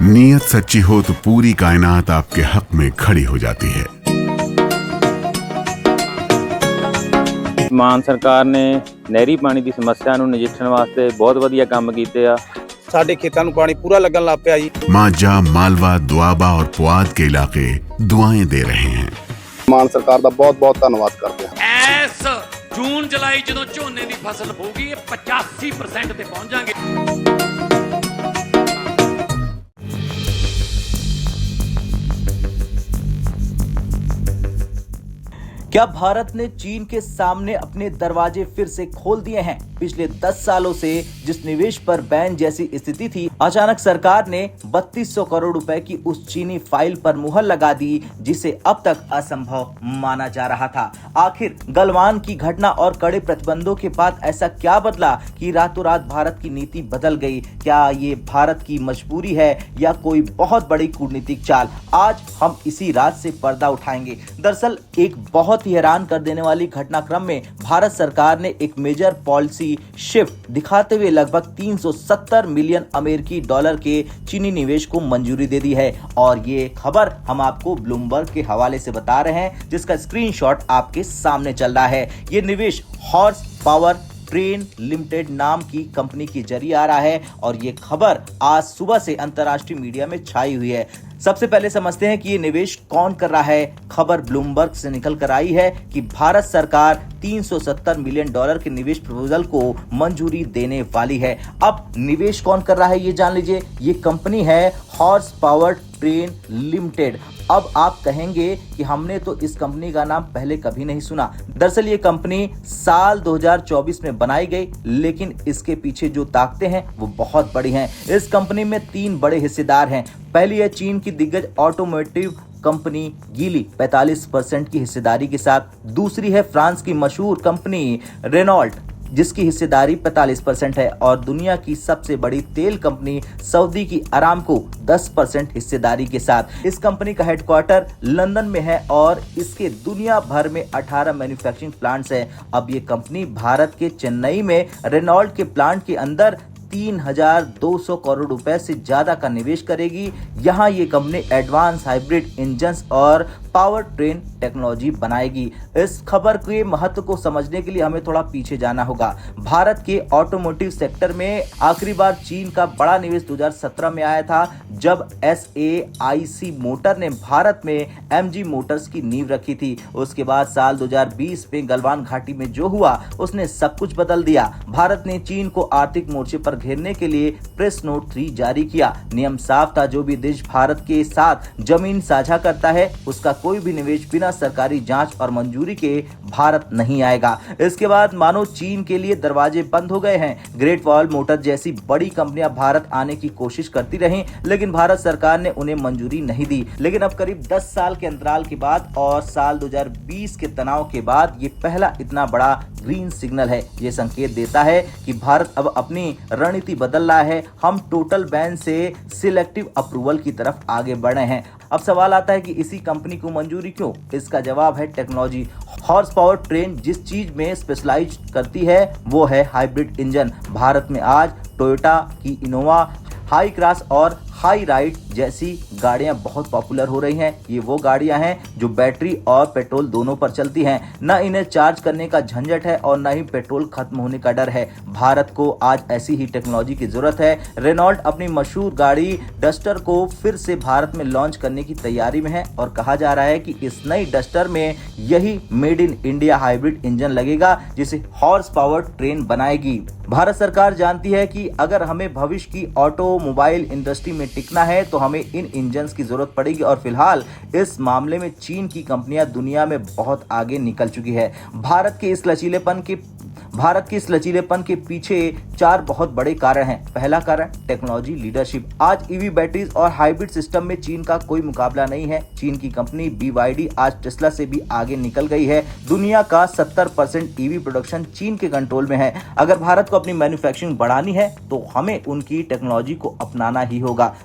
नीयत सच्ची हो तो पूरी कायनात आपके हक में खड़ी हो जाती है। ਮਾਨ ਸਰਕਾਰ ਨੇ ਨਹਿਰੀ ਪਾਣੀ ਦੀ ਸਮੱਸਿਆ ਨੂੰ ਨਜਿੱਠਣ ਵਾਸਤੇ ਬਹੁਤ ਵਧੀਆ ਕੰਮ ਕੀਤੇ ਆ। ਸਾਡੇ ਖੇਤਾਂ ਨੂੰ ਪਾਣੀ ਪੂਰਾ ਲੱਗਣ ਲੱਗ ਪਿਆ ਜੀ। मांझा, मालवा, दुआबा और पुआध के इलाके दुआएं दे रहे हैं। ਮਾਨ ਸਰਕਾਰ ਦਾ ਬਹੁਤ ਬਹੁਤ ਧੰਨਵਾਦ ਕਰਦੇ ਹਾਂ। ਇਸ ਜੂਨ ਜੁਲਾਈ ਜਦੋਂ ਝੋਨੇ ਦੀ ਫਸਲ ਹੋਊਗੀ ਇਹ 85% ਤੇ ਪਹੁੰਚ ਜਾਾਂਗੇ। क्या भारत ने चीन के सामने अपने दरवाजे फिर से खोल दिए हैं? पिछले 10 सालों से जिस निवेश पर बैन जैसी स्थिति थी, अचानक सरकार ने 3200 करोड़ रुपए की उस चीनी फाइल पर मुहर लगा दी, जिसे अब तक असंभव माना जा रहा था। आखिर गलवान की घटना और कड़े प्रतिबंधों के बाद ऐसा क्या बदला कि रातों रात भारत की नीति बदल गई? क्या ये भारत की मजबूरी है या कोई बहुत बड़ी कूटनीतिक चाल? आज हम इसी रात से पर्दा उठाएंगे। दरअसल एक बहुत ही हैरान कर देने वाली घटनाक्रम में भारत सरकार ने एक मेजर पॉलिसी शिफ्ट दिखाते हुए लगभग 370 मिलियन अमेरिकी डॉलर के चीनी निवेश को मंजूरी दे दी है। और ये खबर हम आपको ब्लूमबर्ग के हवाले से बता रहे हैं, जिसका स्क्रीनशॉट आपके सामने चल रहा है। ये निवेश हॉर्स पावर ट्रेन लिमिटेड नाम की कंपनी के जरिए आ रहा है और ये खबर आज सुबह से अंतर्राष्ट्रीय मीडिया में छाई हुई है। सबसे पहले समझते हैं कि ये निवेश कौन कर रहा है। खबर ब्लूमबर्ग से निकल कर आई है कि भारत सरकार 370 मिलियन डॉलर के निवेश प्रपोजल को मंजूरी देने वाली है। अब निवेश कौन कर रहा है ये जान लीजिए। ये कंपनी है हॉर्स पावर ट्रेन लिमिटेड। अब आप कहेंगे कि हमने तो इस कंपनी का नाम पहले कभी नहीं सुना। दरअसल ये कंपनी साल 2024 में बनाई गई, लेकिन इसके पीछे जो ताकतें हैं वो बहुत बड़ी हैं। इस कंपनी में 3 बड़े हिस्सेदार हैं। पहली है चीन की दिग्गज ऑटोमोटिव कंपनी गीली 45% की हिस्सेदारी के साथ। दूसरी है फ्रांस की मशहूर कंपनी रेनॉल्ट, जिसकी हिस्सेदारी 45% है। और दुनिया की सबसे बड़ी तेल कंपनी सऊदी की अरामको 10% हिस्सेदारी के साथ। इस कंपनी का हेडक्वार्टर लंदन में है और इसके दुनिया भर में 18 मैन्युफैक्चरिंग प्लांट्स हैं। अब ये कंपनी भारत के चेन्नई में रेनॉल्ट के प्लांट के अंदर 3200 करोड़ रुपए से ज्यादा का निवेश करेगी। यहाँ ये कंपनी एडवांस हाइब्रिड इंजन्स और पावर ट्रेन टेक्नोलॉजी बनाएगी। इस खबर के महत्व को समझने के लिए हमें थोड़ा पीछे जाना होगा। भारत के ऑटोमोटिव सेक्टर में आखिरी बार चीन का बड़ा निवेश 2017 में आया था, जब SAIC मोटर ने भारत में MG मोटर्स की नींव रखी थी। उसके बाद साल 2020 में गलवान घाटी में जो हुआ उसने सब कुछ बदल दिया। भारत ने चीन को आर्थिक मोर्चे पर घेरने के लिए प्रेस नोट 3 जारी किया। नियम साफ था, जो भी देश भारत के साथ जमीन साझा करता है उसका कोई भी निवेश बिना सरकारी जांच और मंजूरी के भारत नहीं आएगा। इसके बाद मानो चीन के लिए दरवाजे बंद हो गए हैं। ग्रेट वॉल मोटर जैसी बड़ी कंपनियां भारत आने की कोशिश करती रहीं, लेकिन भारत सरकार ने उन्हें मंजूरी नहीं दी। लेकिन अब करीब 10 साल के अंतराल के बाद और साल 2020 के तनाव के बाद ये पहला इतना बड़ा ग्रीन सिग्नल है। ये संकेत देता है कि भारत अब अपनी रणनीति बदल रहा है। हम टोटल बैन से सिलेक्टिव अप्रूवल की तरफ आगे बढ़ रहे हैं। अब सवाल आता है कि इसी कंपनी को मंजूरी क्यों? इसका जवाब है टेक्नोलॉजी। हॉर्स पावर ट्रेन जिस चीज में स्पेशलाइज करती है वो है हाइब्रिड इंजन। भारत में आज टोयोटा की इनोवा, हाई क्रॉस और हाई राइड जैसी गाड़ियां बहुत पॉपुलर हो रही हैं। ये वो गाड़ियां हैं जो बैटरी और पेट्रोल दोनों पर चलती हैं। न इन्हें चार्ज करने का झंझट है और न ही पेट्रोल खत्म होने का डर है। भारत को आज ऐसी ही टेक्नोलॉजी की जरूरत है। रेनॉल्ट अपनी मशहूर गाड़ी डस्टर को फिर से भारत में लॉन्च करने की तैयारी में है और कहा जा रहा है कि इस नई डस्टर में यही made in India hybrid engine लगेगा, जिसे हॉर्स पावर ट्रेन बनाएगी। भारत सरकार जानती है कि अगर हमें भविष्य की ऑटोमोबाइल इंडस्ट्री में टिकना है तो हमें इन इंजन्स की जरूरत पड़ेगी और फिलहाल इस मामले में चीन की कंपनियां दुनिया में बहुत आगे निकल चुकी है। भारत के इस लचीलेपन के पीछे 4 बहुत बड़े कारण हैं। पहला कारण टेक्नोलॉजी लीडरशिप। आज ईवी बैटरीज और हाइब्रिड सिस्टम में चीन का कोई मुकाबला नहीं है। चीन की कंपनी BYD आज टेस्ला से भी आगे निकल गई है। दुनिया का 70% ईवी प्रोडक्शन चीन के कंट्रोल में है। अगर भारत को अपनी मैन्युफैक्चरिंग बढ़ानी है तो हमें उनकी टेक्नोलॉजी को अपनाना ही होगा।